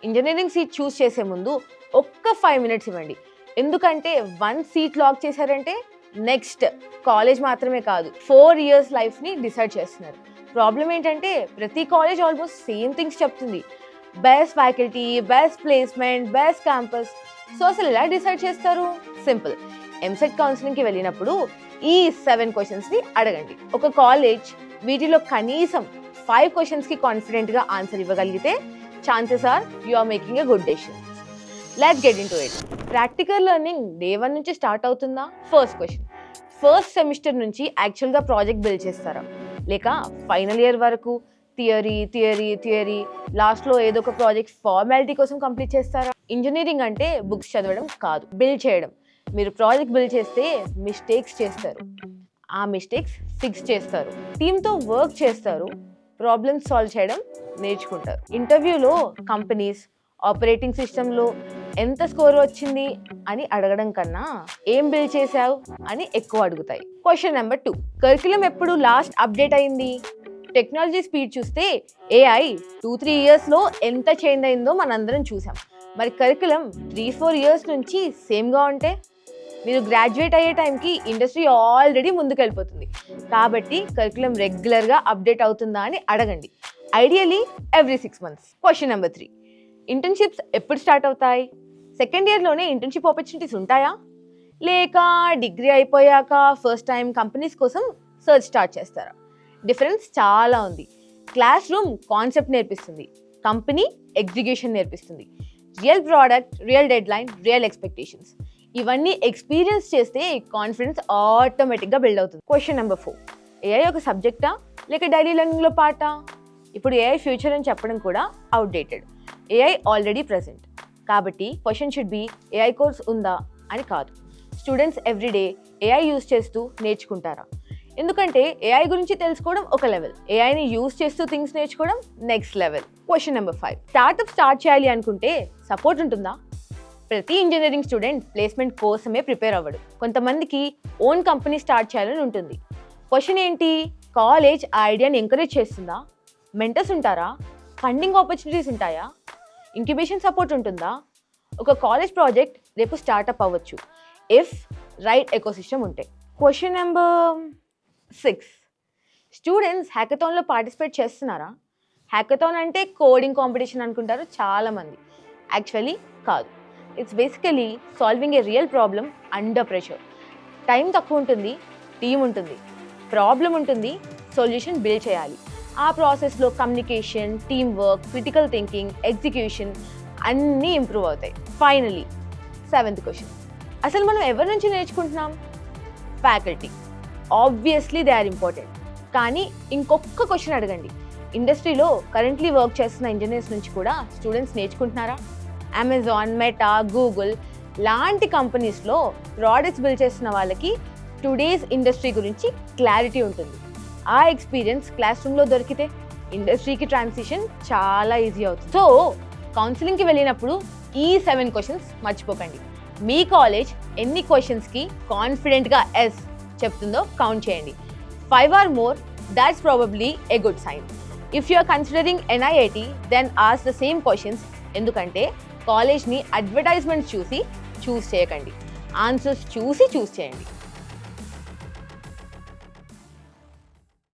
Engineering seat చూస్ చేసే ముందు ఒక్క 5 minutes ఇవ్వండి. ఎందుకంటే 1 సీట్ లాక్ చేశారంటే నెక్స్ట్ కాలేజ్ మాత్రమే కాదు 4 years లైఫ్ని డిసైడ్ చేస్తున్నారు. ప్రాబ్లం ఏంటంటే ప్రతి కాలేజ్ ఆల్మోస్ట్ సేమ్ థింగ్స్ చెప్తుంది. Best faculty, best placement, best campus. So అసలు ఎలా డిసైడ్ చేస్తారు? సింపుల్. ఎంసెట్ కౌన్సిలింగ్కి వెళ్ళినప్పుడు ఈ 7 questionsని అడగండి. ఒక కాలేజ్ వీటిలో కనీసం 5 questionsకి కాన్ఫిడెంట్గా ఆన్సర్ ఇవ్వగలిగితే chances are you are making a good decision. Let's get into it. Practical learning day 1 నుంచి స్టార్ట్ అవుతుందా? First question. ఫస్ట్ సెమిస్టర్ నుంచి యాక్చువల్గా ప్రాజెక్ట్ బిల్డ్ చేస్తారా, లేక ఫైనల్ ఇయర్ వరకు థియరీ థియరీ థియరీ లాస్ట్లో ఏదో ఒక ప్రాజెక్ట్ ఫార్మాలిటీ కోసం కంప్లీట్ చేస్తారా? ఇంజనీరింగ్ అంటే బుక్స్ చదవడం కాదు, బిల్డ్ చేయడం. మీరు ప్రాజెక్ట్ బిల్డ్ చేస్తే మిస్టేక్స్ చేస్తారు, ఆ మిస్టేక్స్ ఫిక్స్ చేస్తారు, టీమ్తో వర్క్ చేస్తారు, ప్రాబ్లమ్స్ సాల్వ్ చేయడం నేర్చుకుంటారు. ఇంటర్వ్యూలో కంపెనీస్ ఆపరేటింగ్ సిస్టంలో ఎంత స్కోర్ వచ్చింది అని అడగడం కన్నా ఏం బిల్డ్ చేశావు అని ఎక్కువ అడుగుతాయి. Question number 2. కరికులం ఎప్పుడు లాస్ట్ అప్డేట్ అయింది? టెక్నాలజీ స్పీడ్ చూస్తే AI 2-3 yearsలో ఎంత చేంజ్ అయిందో మనందరం చూసాం. మరి కరికులం 3-4 years నుంచి సేమ్గా ఉంటే మీరు గ్రాడ్యుయేట్ అయ్యే టైంకి ఇండస్ట్రీ ఆల్రెడీ ముందుకెళ్ళిపోతుంది. కాబట్టి కరికులం రెగ్యులర్గా అప్డేట్ అవుతుందా అని అడగండి. Ideally every 6 months. Question number 3. Internships ఎప్పుడు స్టార్ట్ అవుతాయి? సెకండ్ ఇయర్లోనే ఇంటర్న్షిప్ ఆపర్చునిటీస్ ఉంటాయా, లేక డిగ్రీ అయిపోయాక ఫస్ట్ టైం కంపెనీస్ కోసం సర్చ్ స్టార్ట్ చేస్తారా? డిఫరెన్స్ చాలా ఉంది. క్లాస్ రూమ్ కాన్సెప్ట్ నేర్పిస్తుంది, కంపెనీ ఎగ్జిక్యూషన్ నేర్పిస్తుంది. Real product, real dead line, real expectations, ఇవన్నీ ఎక్స్పీరియన్స్ చేస్తే కాన్ఫిడెన్స్ ఆటోమేటిక్గా బిల్డ్ అవుతుంది. Question number 4. AI ఒక సబ్జెక్టా లేక డైలీ లెర్నింగ్లో పార్టా? ఇప్పుడు AI ఫ్యూచర్ అని చెప్పడం కూడా అవుట్డేటెడ్. AI already present. కాబట్టి question should be AI course ఉందా అని కాదు. స్టూడెంట్స్ ఎవ్రీడే AI యూజ్ చేస్తూ నేర్చుకుంటారా? ఎందుకంటే AI గురించి తెలుసుకోవడం ఒక లెవెల్, AIని యూజ్ చేస్తూ థింగ్స్ నేర్చుకోవడం next level. Question number 5. Start చేయాలి అనుకుంటే సపోర్ట్ ఉంటుందా? ప్రతి ఇంజనీరింగ్ స్టూడెంట్ ప్లేస్మెంట్ కోసమే ప్రిపేర్ అవ్వడు. కొంతమందికి ఓన్ కంపెనీ స్టార్ట్ చేయాలని ఉంటుంది. క్వశ్చన్ ఏంటి? కాలేజ్ ఆ ఐడియాని ఎంకరేజ్ చేస్తుందా? మెంటర్స్ ఉంటారా? ఫండింగ్ ఆపర్చునిటీస్ ఉంటాయా? ఇంక్యుబేషన్ సపోర్ట్ ఉంటుందా? ఒక కాలేజ్ ప్రాజెక్ట్ రేపు స్టార్టప్ అవ్వచ్చు ఇఫ్ రైట్ ఎకోసిస్టమ్ ఉంటే. Question number 6. స్టూడెంట్స్ హ్యాకథాన్లో పార్టిసిపేట్ చేస్తున్నారా? హ్యాకథాన్ అంటే కోడింగ్ కాంపిటీషన్ అనుకుంటారు చాలామంది. యాక్చువల్లీ కాదు. It's basically solving A real problem under pressure. Time తక్కువ ఉంటుంది, టీమ్ ఉంటుంది, ప్రాబ్లం ఉంటుంది, సొల్యూషన్ బిల్డ్ చేయాలి. ఆ ప్రాసెస్లో communication, team work, critical thinking, execution అన్నీ ఇంప్రూవ్ అవుతాయి. Finally 7th question. అసలు మనం ఎవరి నుంచి నేర్చుకుంటున్నాం? Faculty. Obviously they are important. కానీ ఇంకొక క్వశ్చన్ అడగండి. ఇండస్ట్రీలో కరెంట్లీ వర్క్ చేస్తున్న ఇంజనీర్స్ నుంచి కూడా స్టూడెంట్స్ నేర్చుకుంటున్నారా? అమెజాన్, మెటా, గూగుల్ లాంటి కంపెనీస్లో ప్రోడక్ట్స్ బిల్డ్ చేస్తున్న వాళ్ళకి టుడేస్ ఇండస్ట్రీ గురించి క్లారిటీ ఉంటుంది. ఆ ఎక్స్పీరియన్స్ క్లాస్ రూమ్లో దొరికితే ఇండస్ట్రీకి ట్రాన్సిషన్ చాలా ఈజీ అవుతుంది. సో కౌన్సిలింగ్కి వెళ్ళినప్పుడు ఈ 7 questions మర్చిపోకండి. మీ కాలేజ్ ఎన్ని క్వశ్చన్స్కి కాన్ఫిడెంట్గా ఎస్ చెప్తుందో కౌంట్ చేయండి. 5 or more, that's probably a good sign. If you are considering NIIT, then ask the same questions. ఎందుకంటే కాలేజ్ని అడ్వర్టైజ్మెంట్స్ చూసి చూస్ చేయకండి, ఆన్సర్స్ చూసి చూస్ చేయండి.